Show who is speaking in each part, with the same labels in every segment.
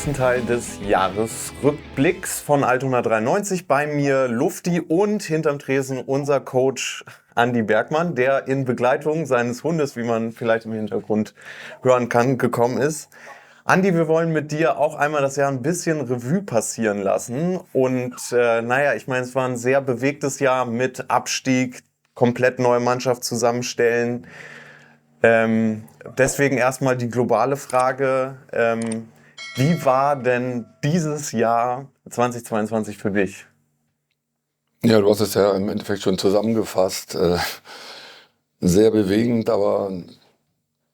Speaker 1: letzten Teil des Jahresrückblicks von Altona 93. Bei mir Lufti und hinterm Tresen unser Coach Andi Bergmann, der in Begleitung seines Hundes, wie man vielleicht im Hintergrund hören kann, gekommen ist. Andi, wir wollen mit dir auch einmal das Jahr ein bisschen Revue passieren lassen. Und ich meine, es war ein sehr bewegtes Jahr mit Abstieg, komplett neue Mannschaft zusammenstellen. Deswegen erstmal die globale Frage, wie war denn dieses Jahr 2022 für dich?
Speaker 2: Ja, du hast es ja im Endeffekt schon zusammengefasst. Sehr bewegend, aber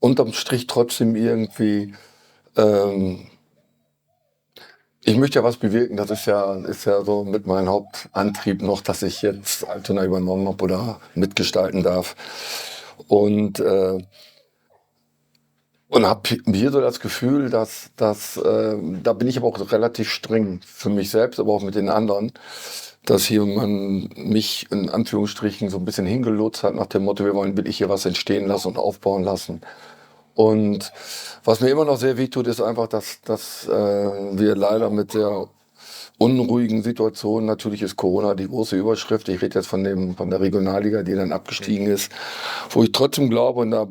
Speaker 2: unterm Strich trotzdem irgendwie, ich möchte ja was bewirken. Das ist ja so mit meinem Hauptantrieb noch, dass ich jetzt Altona übernommen habe oder mitgestalten darf. Und habe hier so das Gefühl, dass da bin ich aber auch relativ streng für mich selbst, aber auch mit den anderen, dass hier man mich in Anführungsstrichen so ein bisschen hingelotst hat nach dem Motto, wir wollen wirklich hier was entstehen lassen und aufbauen lassen. Und was mir immer noch sehr wehtut, ist einfach, dass wir leider mit der unruhigen Situation, natürlich ist Corona die große Überschrift, ich rede jetzt von der Regionalliga, die dann abgestiegen ist, wo ich trotzdem glaube, und da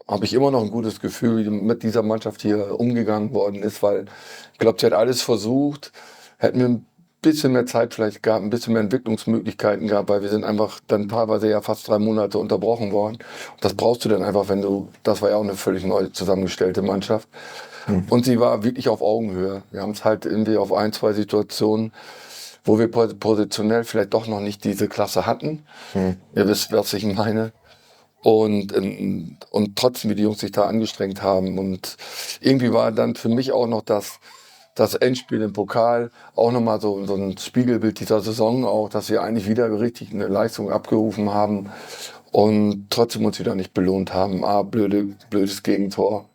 Speaker 2: habe ich immer noch ein gutes Gefühl, wie mit dieser Mannschaft hier umgegangen worden ist, weil ich glaube, sie hat alles versucht, hätten wir ein bisschen mehr Zeit vielleicht gehabt, ein bisschen mehr Entwicklungsmöglichkeiten gehabt, weil wir sind einfach dann teilweise ja fast 3 Monate unterbrochen worden. Und das brauchst du dann einfach, das war ja auch eine völlig neu zusammengestellte Mannschaft. Und sie war wirklich auf Augenhöhe. Wir haben es halt irgendwie auf 1, 2 Situationen, wo wir positionell vielleicht doch noch nicht diese Klasse hatten. Ihr wisst, was ich meine. Und trotzdem, wie die Jungs sich da angestrengt haben. Und irgendwie war dann für mich auch noch das Endspiel im Pokal auch nochmal so ein Spiegelbild dieser Saison auch, dass wir eigentlich wieder richtig eine Leistung abgerufen haben und trotzdem uns wieder nicht belohnt haben. Blödes Gegentor.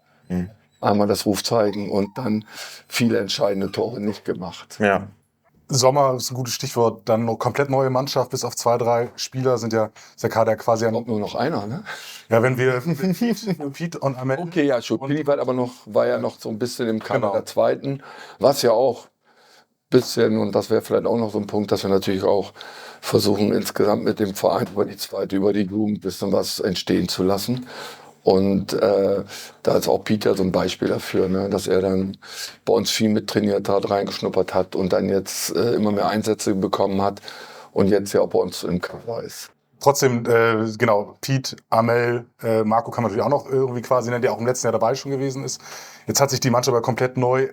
Speaker 2: Einmal das Rufzeichen und dann viele entscheidende Tore nicht gemacht.
Speaker 1: Ja.
Speaker 3: Sommer ist ein gutes Stichwort. Dann noch komplett neue Mannschaft, bis auf 2, 3 Spieler ist der Kader quasi
Speaker 2: Kommt nur noch einer, ne?
Speaker 3: Ja, wenn wir Piet und Amel.
Speaker 2: Okay, ja, schon. Pili war ja noch so ein bisschen im Kader
Speaker 3: Genau.
Speaker 2: der Zweiten. Was ja auch bisschen, und das wäre vielleicht auch noch so ein Punkt, dass wir natürlich auch versuchen, insgesamt mit dem Verein über die Zweite, über die Jugend ein bisschen was entstehen zu lassen. Und da ist auch Peter so ein Beispiel dafür, ne, dass er dann bei uns viel mittrainiert hat, reingeschnuppert hat und dann jetzt immer mehr Einsätze bekommen hat und jetzt ja auch bei uns im Kader ist.
Speaker 3: Trotzdem, genau, Piet, Amel, Marco kann man natürlich auch noch irgendwie quasi nennen, der auch im letzten Jahr dabei schon gewesen ist. Jetzt hat sich die Mannschaft aber komplett neu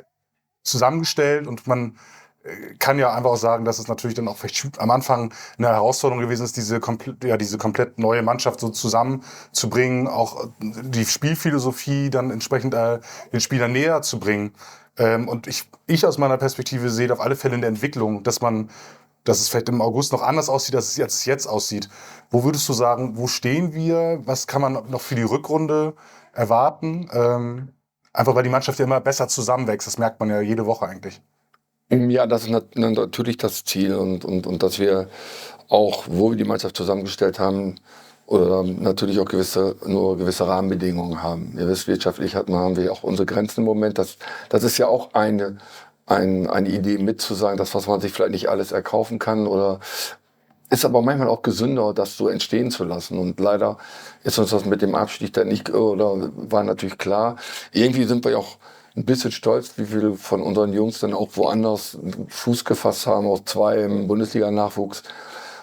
Speaker 3: zusammengestellt und man kann ja einfach auch sagen, dass es natürlich dann auch vielleicht am Anfang eine Herausforderung gewesen ist, diese komplett neue Mannschaft so zusammenzubringen, auch die Spielphilosophie dann entsprechend den Spielern näher zu bringen. Und ich aus meiner Perspektive sehe auf alle Fälle in der Entwicklung, dass es vielleicht im August noch anders aussieht, als es jetzt aussieht. Wo würdest du sagen, wo stehen wir? Was kann man noch für die Rückrunde erwarten? Einfach weil die Mannschaft ja immer besser zusammenwächst. Das merkt man ja jede Woche eigentlich.
Speaker 2: Ja, das ist natürlich das Ziel und dass wir auch, wo wir die Mannschaft zusammengestellt haben, oder natürlich auch gewisse Rahmenbedingungen haben. Ihr wisst, wirtschaftlich haben wir auch unsere Grenzen im Moment. Das ist ja auch eine Idee mitzusagen, dass was man sich vielleicht nicht alles erkaufen kann oder ist aber manchmal auch gesünder, das so entstehen zu lassen. Und leider ist uns das mit dem Abstieg dann nicht, oder war natürlich klar. Irgendwie sind wir ja auch ein bisschen stolz, wie viele von unseren Jungs dann auch woanders Fuß gefasst haben, auch 2 im Bundesliga-Nachwuchs.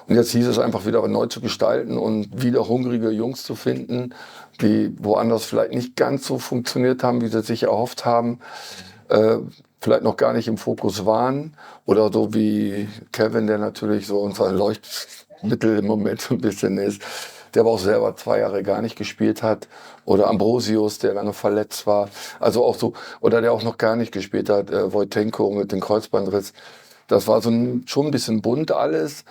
Speaker 2: Und jetzt hieß es einfach wieder neu zu gestalten und wieder hungrige Jungs zu finden, die woanders vielleicht nicht ganz so funktioniert haben, wie sie sich erhofft haben, vielleicht noch gar nicht im Fokus waren. Oder so wie Kevin, der natürlich so unser Leuchtmittel im Moment so ein bisschen ist, der aber auch selber 2 Jahre gar nicht gespielt hat. Oder Ambrosius, der lange verletzt war. Also auch so, oder der auch noch gar nicht gespielt hat, Wojtenko mit dem Kreuzbandriss. Das war schon ein bisschen bunt alles.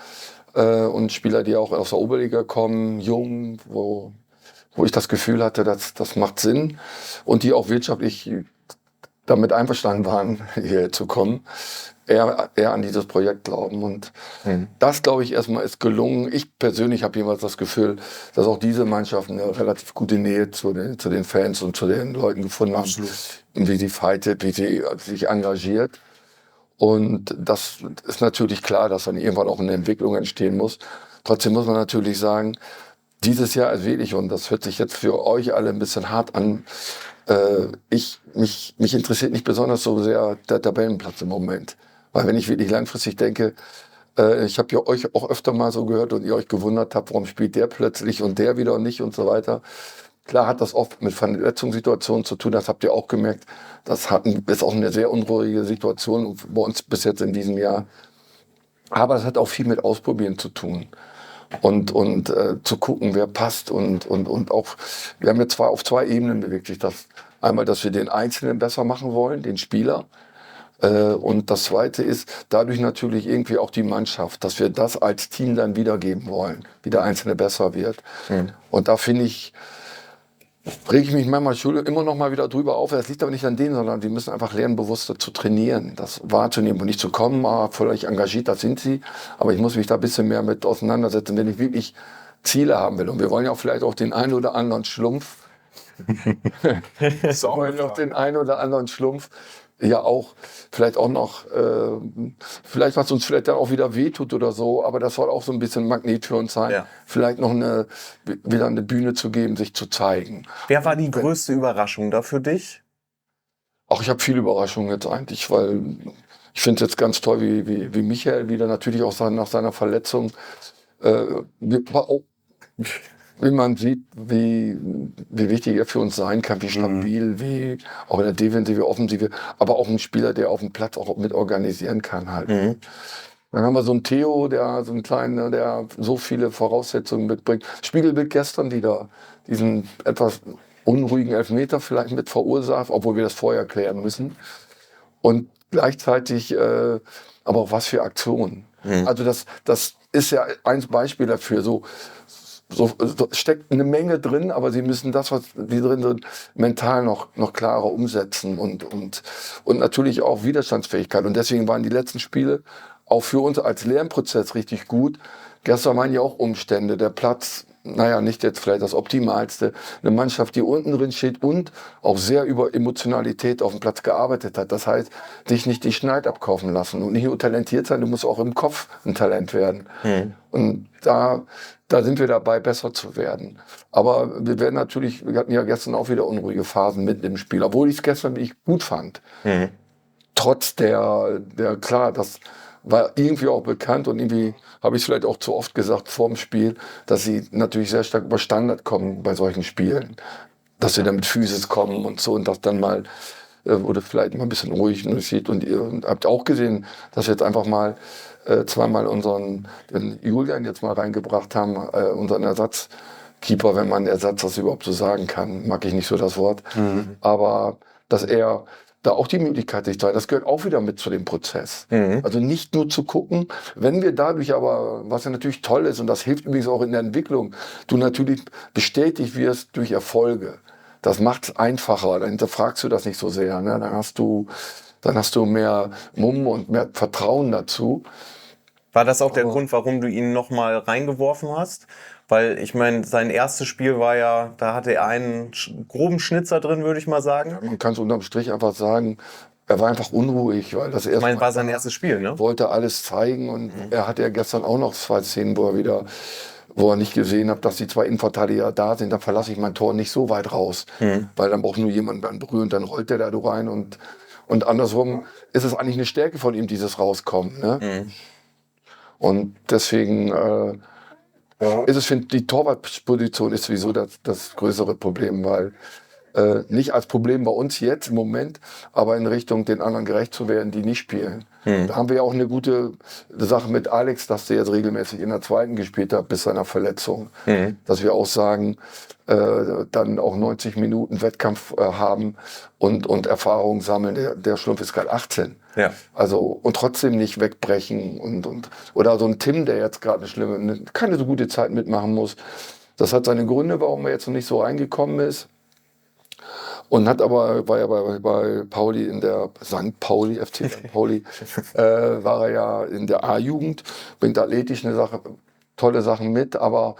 Speaker 2: Und Spieler, die auch aus der Oberliga kommen, jung, wo ich das Gefühl hatte, das macht Sinn. Und die auch wirtschaftlich damit einverstanden waren, hierher zu kommen, eher an dieses Projekt glauben. Und das, glaube ich, erstmal ist gelungen. Ich persönlich habe jeweils das Gefühl, dass auch diese Mannschaft eine relativ gute Nähe zu den Fans und zu den Leuten gefunden haben, wie sie fightet, wie sie sich engagiert. Und das ist natürlich klar, dass dann irgendwann auch eine Entwicklung entstehen muss. Trotzdem muss man natürlich sagen, dieses Jahr ist wirklich, und das hört sich jetzt für euch alle ein bisschen hart an, mich interessiert nicht besonders so sehr der Tabellenplatz im Moment. Weil wenn ich wirklich langfristig denke, ich habe ja euch auch öfter mal so gehört und ihr euch gewundert habt, warum spielt der plötzlich und der wieder nicht und so weiter. Klar hat das oft mit Verletzungssituationen zu tun, das habt ihr auch gemerkt. Das ist auch eine sehr unruhige Situation bei uns bis jetzt in diesem Jahr. Aber es hat auch viel mit Ausprobieren zu tun. Und zu gucken, wer passt und auch, wir haben jetzt auf zwei Ebenen bewegt sich das. Einmal, dass wir den Einzelnen besser machen wollen, den Spieler. Und das Zweite ist dadurch natürlich irgendwie auch die Mannschaft, dass wir das als Team dann wiedergeben wollen, wie der Einzelne besser wird. Und da finde ich, rege ich mich manchmal immer noch mal wieder drüber auf. Das liegt aber nicht an denen, sondern die müssen einfach lernen, bewusster zu trainieren, das wahrzunehmen und nicht zu kommen, völlig engagiert, das sind sie. Aber ich muss mich da ein bisschen mehr mit auseinandersetzen, wenn ich wirklich Ziele haben will. Und wir wollen ja auch vielleicht auch den einen oder anderen Schlumpf, ja auch, vielleicht auch noch, vielleicht was uns vielleicht dann auch wieder wehtut oder so, aber das soll auch so ein bisschen ein Magnet für uns sein, vielleicht noch wieder eine Bühne zu geben, sich zu zeigen.
Speaker 1: Wer war die größte Überraschung da für dich?
Speaker 2: Ach, ich habe viele Überraschungen jetzt eigentlich, weil ich finde es jetzt ganz toll, wie Michael wieder natürlich auch nach seiner Verletzung, wie man sieht, wie wichtig er für uns sein kann, wie stabil, wie auch in der Defensive, Offensive, aber auch ein Spieler, der auf dem Platz auch mit organisieren kann halt. Dann haben wir so einen Theo, der so viele Voraussetzungen mitbringt. Spiegelbild gestern wieder, diesen etwas unruhigen Elfmeter vielleicht mit verursacht, obwohl wir das vorher klären müssen. Und gleichzeitig aber auch was für Aktionen. Also das ist ja ein Beispiel dafür, so steckt eine Menge drin, aber sie müssen das, was die drin sind, mental noch klarer umsetzen und natürlich auch Widerstandsfähigkeit. Und deswegen waren die letzten Spiele auch für uns als Lernprozess richtig gut. Gestern waren ja auch Umstände, der Platz, naja, nicht jetzt vielleicht das Optimalste. Eine Mannschaft, die unten drin steht und auch sehr über Emotionalität auf dem Platz gearbeitet hat. Das heißt, dich nicht die Schneid abkaufen lassen und nicht nur talentiert sein, du musst auch im Kopf ein Talent werden. Und da sind wir dabei, besser zu werden. Aber wir hatten ja gestern auch wieder unruhige Phasen mit dem Spiel, obwohl ich es gestern wirklich gut fand. Trotz klar, das war irgendwie auch bekannt und irgendwie habe ich es vielleicht auch zu oft gesagt vor dem Spiel, dass sie natürlich sehr stark über Standard kommen bei solchen Spielen. Dass sie dann mit Physis kommen und so und das dann mal, oder vielleicht mal ein bisschen ruhig sieht. Und ihr habt auch gesehen, dass wir jetzt einfach mal zweimal den Julian jetzt mal reingebracht haben, unseren Ersatzkeeper, wenn man Ersatz das überhaupt so sagen kann, mag ich nicht so das Wort. Aber dass er da auch die Möglichkeit sich zeigt, das gehört auch wieder mit zu dem Prozess. Also nicht nur zu gucken, wenn wir dadurch aber, was ja natürlich toll ist, und das hilft übrigens auch in der Entwicklung, du natürlich bestätigt wirst durch Erfolge. Das macht es einfacher, dann hinterfragst du das nicht so sehr. Ne? Dann hast du mehr Mumm und mehr Vertrauen dazu.
Speaker 1: War das auch der Grund, warum du ihn nochmal reingeworfen hast? Weil ich meine, sein erstes Spiel war ja, da hatte er einen groben Schnitzer drin, würde ich mal sagen.
Speaker 2: Man kann es unterm Strich einfach sagen, er war einfach unruhig, weil das erste
Speaker 1: Mal war sein erstes Spiel, ne?
Speaker 2: Wollte alles zeigen und er hatte ja gestern auch noch 2 Szenen, wo er nicht gesehen hat, dass die 2 Innenverteidiger da sind, dann verlasse ich mein Tor nicht so weit raus, weil dann braucht nur jemand beim Berühren, dann rollt der da rein und andersrum ist es eigentlich eine Stärke von ihm, dieses Rauskommen. Ne? Und deswegen die Torwartposition ist sowieso das größere Problem, weil nicht als Problem bei uns jetzt im Moment, aber in Richtung den anderen gerecht zu werden, die nicht spielen. Da haben wir ja auch eine gute Sache mit Alex, dass der jetzt regelmäßig in der zweiten gespielt hat bis seiner Verletzung. Dass wir auch sagen, dann auch 90 Minuten Wettkampf haben und Erfahrung sammeln. Der Schlumpf ist gerade 18.
Speaker 1: Ja.
Speaker 2: Also, und trotzdem nicht wegbrechen oder so ein Tim, der jetzt gerade keine so gute Zeit mitmachen muss. Das hat seine Gründe, warum er jetzt noch nicht so reingekommen ist. Und war ja bei Pauli in der St. Pauli, FC St. Pauli, war er ja in der A-Jugend, bringt athletisch tolle Sachen mit, aber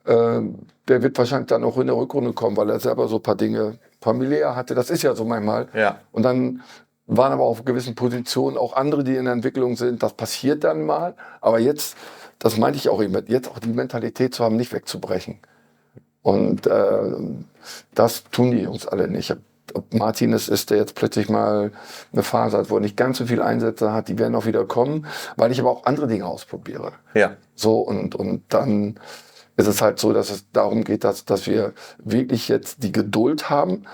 Speaker 2: der wird wahrscheinlich dann auch in der Rückrunde kommen, weil er selber so ein paar Dinge familiär hatte. Das ist ja so manchmal.
Speaker 1: Ja.
Speaker 2: Und dann waren aber auf gewissen Positionen auch andere, die in der Entwicklung sind. Das passiert dann mal. Aber jetzt, das meinte ich auch eben, jetzt auch die Mentalität zu haben, nicht wegzubrechen. Und das tun die Jungs alle nicht. Ob Martin es ist, der jetzt plötzlich mal eine Phase hat, wo er nicht ganz so viel Einsätze hat, die werden auch wieder kommen, weil ich aber auch andere Dinge ausprobiere.
Speaker 1: Ja.
Speaker 2: So, und dann ist es halt so, dass es darum geht, dass wir wirklich jetzt die Geduld haben.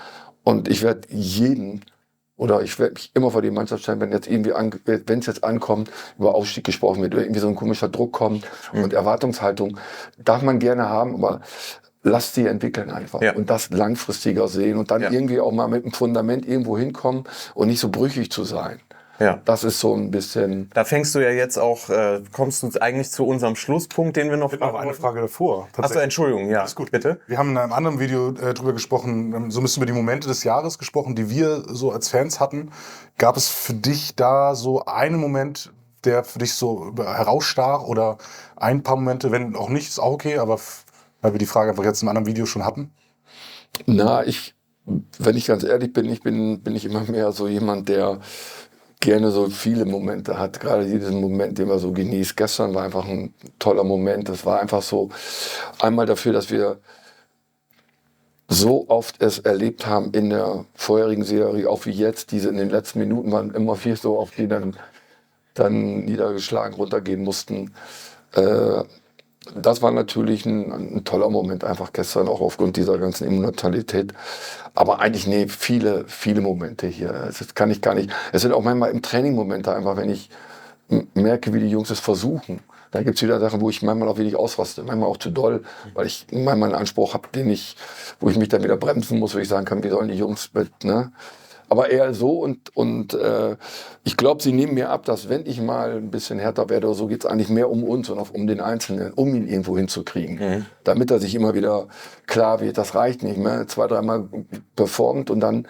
Speaker 2: Und ich werde ich werde mich immer vor die Mannschaft stellen, wenn es jetzt ankommt, über Aufstieg gesprochen wird, oder irgendwie so ein komischer Druck kommt und Erwartungshaltung, darf man gerne haben, aber lasst sie entwickeln einfach und das langfristiger sehen und dann irgendwie auch mal mit einem Fundament irgendwo hinkommen und nicht so brüchig zu sein.
Speaker 1: Ja.
Speaker 2: Das ist so ein bisschen...
Speaker 1: Da fängst du ja jetzt auch, kommst du eigentlich zu unserem Schlusspunkt, den wir noch...
Speaker 3: Ich habe noch eine Frage davor.
Speaker 1: Achso, Entschuldigung, ja.
Speaker 3: Ist gut.
Speaker 1: Bitte.
Speaker 3: Wir haben in einem anderen Video drüber gesprochen, so ein bisschen über die Momente des Jahres gesprochen, die wir so als Fans hatten. Gab es für dich da so einen Moment, der für dich so herausstach oder ein paar Momente, wenn auch nicht, ist auch okay, aber weil wir die Frage einfach jetzt im anderen Video schon hatten?
Speaker 2: Na, wenn ich ganz ehrlich bin, bin ich immer mehr so jemand, der gerne so viele Momente hat. Gerade diesen Moment, den man so genießt. Gestern war einfach ein toller Moment. Das war einfach so einmal dafür, dass wir so oft es erlebt haben in der vorherigen Serie, auch wie jetzt, diese in den letzten Minuten waren immer viel so oft, die dann niedergeschlagen runtergehen mussten. Das war natürlich ein toller Moment einfach gestern, auch aufgrund dieser ganzen Emotionalität. Aber eigentlich, viele, viele Momente hier. Das kann ich gar nicht. Es sind auch manchmal im Training Momente einfach, wenn ich merke, wie die Jungs es versuchen. Da gibt es wieder Sachen, wo ich manchmal auch wenig ausraste, manchmal auch zu doll, weil ich manchmal einen Anspruch habe, wo ich mich dann wieder bremsen muss, wo ich sagen kann, wie sollen die Jungs ne? Aber eher so und ich glaube, sie nehmen mir ab, dass wenn ich mal ein bisschen härter werde oder so, geht es eigentlich mehr um uns und auch um den Einzelnen, um ihn irgendwo hinzukriegen. Damit er sich immer wieder klar wird, das reicht nicht mehr, 2, 3 Mal performt und dann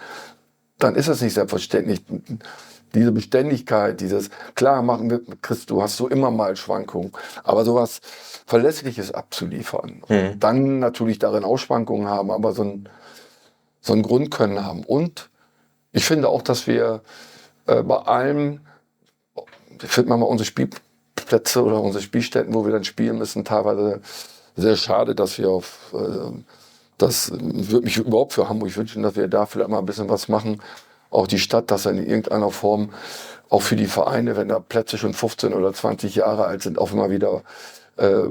Speaker 2: ist es nicht selbstverständlich. Diese Beständigkeit, klar Chris, du hast so immer mal Schwankungen, aber sowas Verlässliches abzuliefern. Und dann natürlich darin auch Schwankungen haben, aber so ein Grundkönnen haben. Und ich finde auch, dass wir bei allem, ich finde manchmal unsere Spielplätze oder unsere Spielstätten, wo wir dann spielen müssen, teilweise sehr schade, dass wir das würde mich überhaupt für Hamburg wünschen, dass wir da vielleicht mal ein bisschen was machen. Auch die Stadt, dass dann in irgendeiner Form, auch für die Vereine, wenn da Plätze schon 15 oder 20 Jahre alt sind, auch immer wieder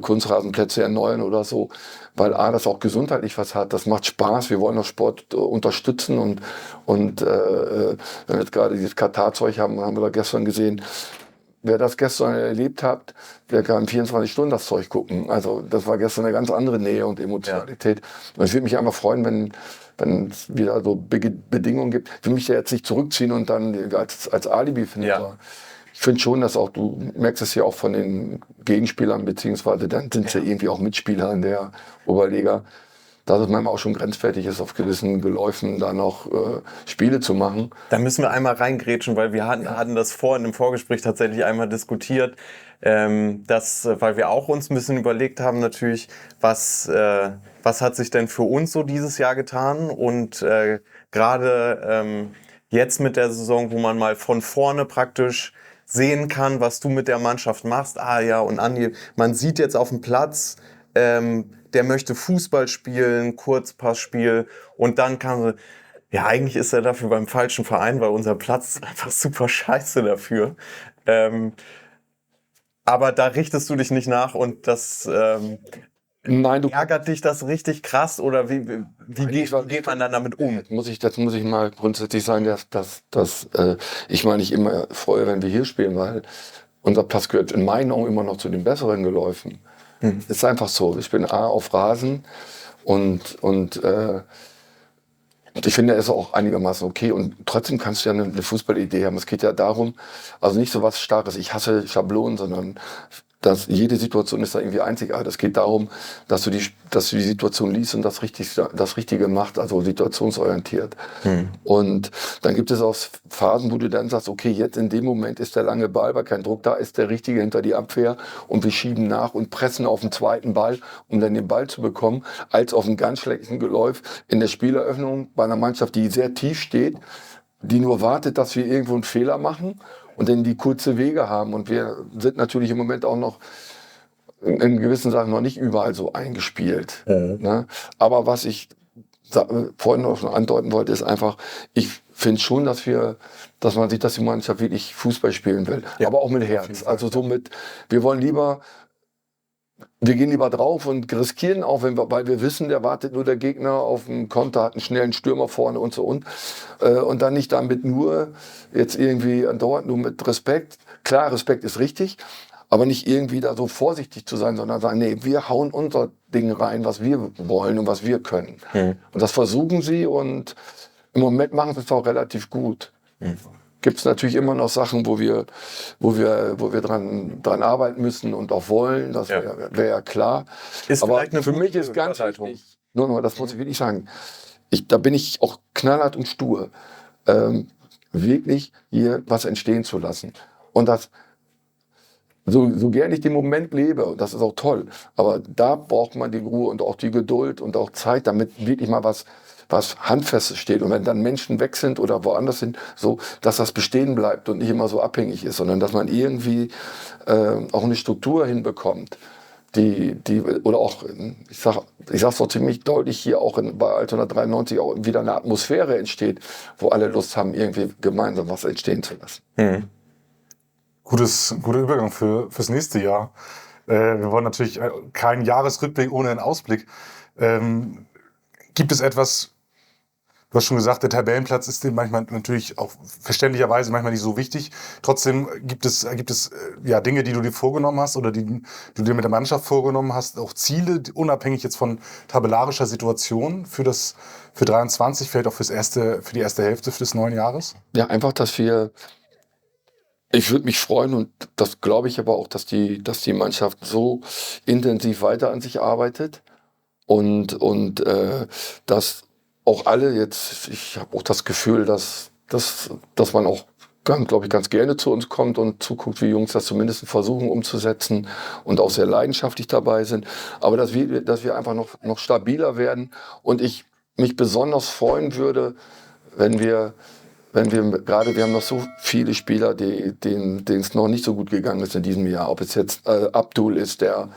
Speaker 2: Kunstrasenplätze erneuern oder so, weil das auch gesundheitlich was hat, das macht Spaß, wir wollen auch Sport unterstützen und wenn wir jetzt gerade dieses Katar-Zeug haben wir da gestern gesehen, wer das gestern erlebt hat, der kann 24 Stunden das Zeug gucken, also das war gestern eine ganz andere Nähe und Emotionalität und ich würde mich einfach freuen, wenn es wieder so Bedingungen gibt, ich will mich da jetzt nicht zurückziehen und dann als Alibi finden, ich finde schon, dass auch, du merkst es ja auch von den Gegenspielern, beziehungsweise dann sind es ja irgendwie auch Mitspieler in der Oberliga, dass es manchmal auch schon grenzwertig ist, auf gewissen Geläufen da noch Spiele zu machen.
Speaker 1: Da müssen wir einmal reingrätschen, weil wir hatten das vorhin im Vorgespräch tatsächlich einmal diskutiert, weil wir auch uns ein bisschen überlegt haben natürlich, was hat sich denn für uns so dieses Jahr getan und gerade jetzt mit der Saison, wo man mal von vorne praktisch sehen kann, was du mit der Mannschaft machst. Und Andi, man sieht jetzt auf dem Platz, der möchte Fußball spielen, Kurzpassspiel und dann kann eigentlich ist er dafür beim falschen Verein, weil unser Platz ist einfach super scheiße dafür. Aber da richtest du dich nicht nach und das
Speaker 2: Nein,
Speaker 1: ärgert dich das richtig krass oder wie geht man dann damit um?
Speaker 2: Das muss ich mal grundsätzlich sagen, dass ich mal nicht immer freue, wenn wir hier spielen, weil unser Platz gehört in meinen Augen immer noch zu den besseren Geläufen. Ist einfach so. Ich bin auf Rasen und ich finde, er ist auch einigermaßen okay und trotzdem kannst du ja eine Fußballidee haben. Es geht ja darum, also nicht so was Starkes, ich hasse Schablonen, sondern dass jede Situation ist da irgendwie einzigartig. Es geht darum, dass du die Situation liest und das Richtige macht, also situationsorientiert. Und dann gibt es auch Phasen, wo du dann sagst, okay, jetzt in dem Moment ist der lange Ball, weil kein Druck da ist, der Richtige hinter die Abwehr und wir schieben nach und pressen auf den zweiten Ball, um dann den Ball zu bekommen, als auf einem ganz schlechten Geläuf in der Spieleröffnung bei einer Mannschaft, die sehr tief steht, die nur wartet, dass wir irgendwo einen Fehler machen und dann die kurze Wege haben. Und wir sind natürlich im Moment auch noch in gewissen Sachen noch nicht überall so eingespielt. Ne? Aber was ich vorhin noch andeuten wollte, ist einfach, ich finde schon, dass man sieht, dass die Mannschaft wirklich Fußball spielen will. Ja, aber auch mit Herz. Also somit, wir gehen lieber drauf und riskieren auch, weil wir wissen, der wartet nur der Gegner auf den Konter, hat einen schnellen Stürmer vorne und so und dann nicht damit nur jetzt irgendwie andauernd nur mit Respekt. Klar, Respekt ist richtig, aber nicht irgendwie da so vorsichtig zu sein, sondern sagen, nee, wir hauen unser Ding rein, was wir wollen und was wir können. Und das versuchen sie und im Moment machen sie es auch relativ gut. Gibt es natürlich immer noch Sachen, wo wir dran arbeiten müssen und auch wollen. Das wäre ja klar. Aber für mich ist ganz wichtig, nur das muss ich wirklich sagen, da bin ich auch knallhart und stur, wirklich hier was entstehen zu lassen. Und das, so gerne ich den Moment lebe, und das ist auch toll, aber da braucht man die Ruhe und auch die Geduld und auch Zeit, damit wirklich mal was Handfestes steht. Und wenn dann Menschen weg sind oder woanders sind, so, dass das bestehen bleibt und nicht immer so abhängig ist, sondern dass man irgendwie auch eine Struktur hinbekommt, oder auch, ich sag's doch ziemlich deutlich hier auch bei Altona 93 auch wieder eine Atmosphäre entsteht, wo alle Lust haben, irgendwie gemeinsam was entstehen zu lassen.
Speaker 3: Guter Übergang fürs nächste Jahr. Wir wollen natürlich keinen Jahresrückblick ohne einen Ausblick. Gibt es etwas, du hast schon gesagt, der Tabellenplatz ist dem manchmal natürlich auch verständlicherweise manchmal nicht so wichtig. Trotzdem gibt es Dinge, die du dir vorgenommen hast oder die du dir mit der Mannschaft vorgenommen hast, auch Ziele, unabhängig jetzt von tabellarischer Situation für 23, vielleicht auch für die erste Hälfte des neuen Jahres?
Speaker 2: Ja, einfach, ich würde mich freuen und das glaube ich aber auch, dass die Mannschaft so intensiv weiter an sich arbeitet und dass auch alle jetzt, ich habe auch das Gefühl, dass man auch, glaube ich, ganz gerne zu uns kommt und zuguckt, wie Jungs das zumindest versuchen umzusetzen und auch sehr leidenschaftlich dabei sind. Aber dass wir einfach noch stabiler werden und ich mich besonders freuen würde, wenn wir haben noch so viele Spieler, denen es noch nicht so gut gegangen ist in diesem Jahr. Ob es jetzt Abdul ist, der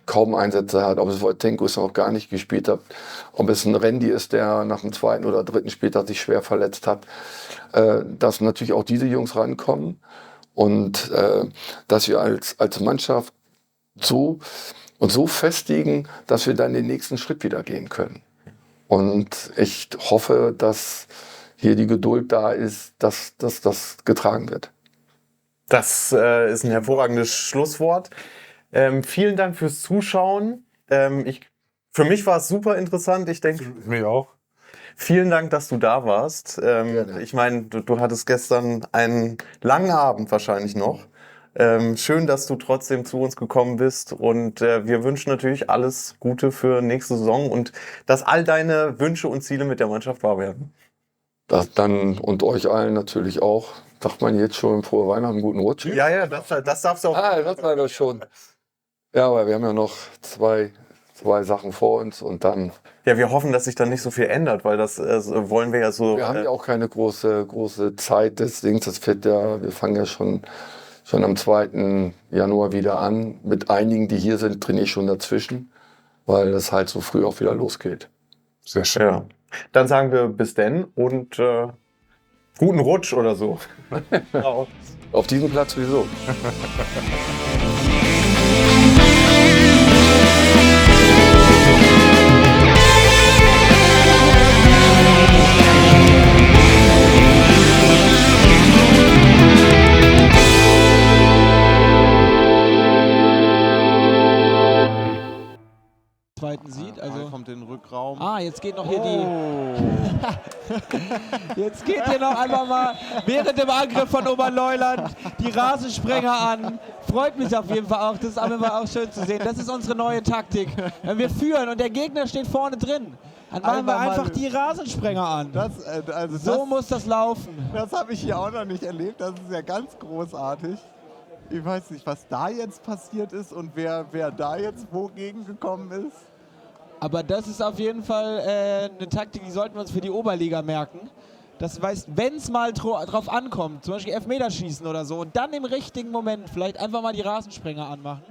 Speaker 2: kaum Einsätze hat, ob es Wojtenko ist, noch gar nicht gespielt hat, ob es ein Randy ist, der nach dem 2. oder 3. Spieltag sich schwer verletzt hat, dass natürlich auch diese Jungs rankommen und dass wir als Mannschaft so festigen, dass wir dann den nächsten Schritt wieder gehen können. Und ich hoffe, dass hier die Geduld da ist, dass das getragen wird.
Speaker 1: Das ist ein hervorragendes Schlusswort. Vielen Dank fürs Zuschauen. Für mich war es super interessant. Ich denke,
Speaker 3: für mich auch.
Speaker 1: Vielen Dank, dass du da warst. Ich meine, du hattest gestern einen langen Abend wahrscheinlich noch. Schön, dass du trotzdem zu uns gekommen bist und wir wünschen natürlich alles Gute für nächste Saison und dass all deine Wünsche und Ziele mit der Mannschaft wahr werden.
Speaker 2: Das dann und euch allen natürlich auch. Sagt man jetzt schon frohe Weihnachten, guten Rutsch?
Speaker 1: Ja, das darfst du auch.
Speaker 2: Das war das schon. Ja, aber wir haben ja noch zwei Sachen vor uns und dann...
Speaker 1: Ja, wir hoffen, dass sich dann nicht so viel ändert, weil das wollen wir ja so...
Speaker 2: Wir haben ja auch keine große Zeit des Dings. Wir fangen ja schon am 2. Januar wieder an. Mit einigen, die hier sind, trainiere ich schon dazwischen, weil das halt so früh auch wieder losgeht.
Speaker 3: Sehr schön.
Speaker 1: Ja. Dann sagen wir bis denn und guten Rutsch oder so.
Speaker 2: Auf diesem Platz sowieso.
Speaker 4: Zweiten sieht, also kommt in den Rückraum.
Speaker 5: Ah, jetzt geht noch hier Jetzt geht hier noch einfach mal während dem Angriff von Oberleuland die Rasensprenger an. Freut mich auf jeden Fall auch. Das ist auf jeden Fall auch schön zu sehen. Das ist unsere neue Taktik. Wenn wir führen und der Gegner steht vorne drin, dann machen wir einfach die Rasensprenger an. So muss das laufen.
Speaker 4: Das habe ich hier auch noch nicht erlebt. Das ist ja ganz großartig. Ich weiß nicht, was da jetzt passiert ist und wer da jetzt wogegen gekommen ist.
Speaker 5: Aber das ist auf jeden Fall eine Taktik, die sollten wir uns für die Oberliga merken. Das heißt, wenn es mal drauf ankommt, zum Beispiel Elfmeterschießen oder so, und dann im richtigen Moment vielleicht einfach mal die Rasensprenger anmachen.